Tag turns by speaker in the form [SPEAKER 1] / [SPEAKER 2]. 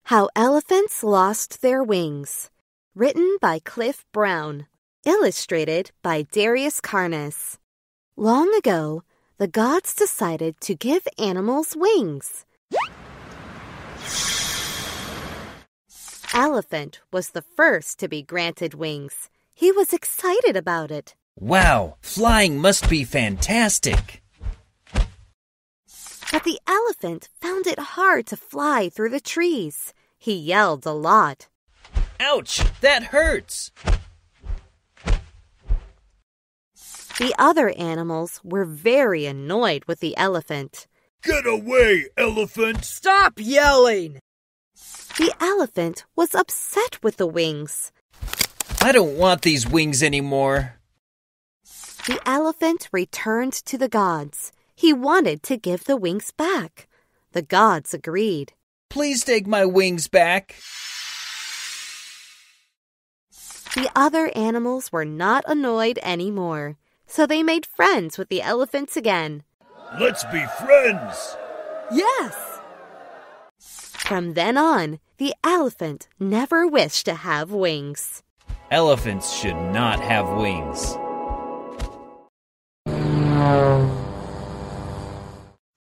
[SPEAKER 1] How Elephants Lost Their Wings. Written by Cliff Brown. Illustrated by Darius Karnas. Long ago, the gods decided to give animals wings. Elephant was the first to be granted wings. He was excited about it.
[SPEAKER 2] Wow, flying must be fantastic.
[SPEAKER 1] But the elephant found it hard to fly through the trees. He yelled a lot.
[SPEAKER 2] Ouch, that hurts.
[SPEAKER 1] The other animals were very annoyed with the elephant.
[SPEAKER 3] Get away, elephant!
[SPEAKER 4] Stop yelling!
[SPEAKER 1] The elephant was upset with the wings.
[SPEAKER 2] I don't want these wings anymore.
[SPEAKER 1] The elephant returned to the gods. He wanted to give the wings back. The gods agreed.
[SPEAKER 2] Please take my wings back.
[SPEAKER 1] The other animals were not annoyed anymore, so they made friends with the elephants again.
[SPEAKER 3] Let's be friends!
[SPEAKER 1] Yes! From then on, the elephant never wished to have wings.
[SPEAKER 2] Elephants should not have wings.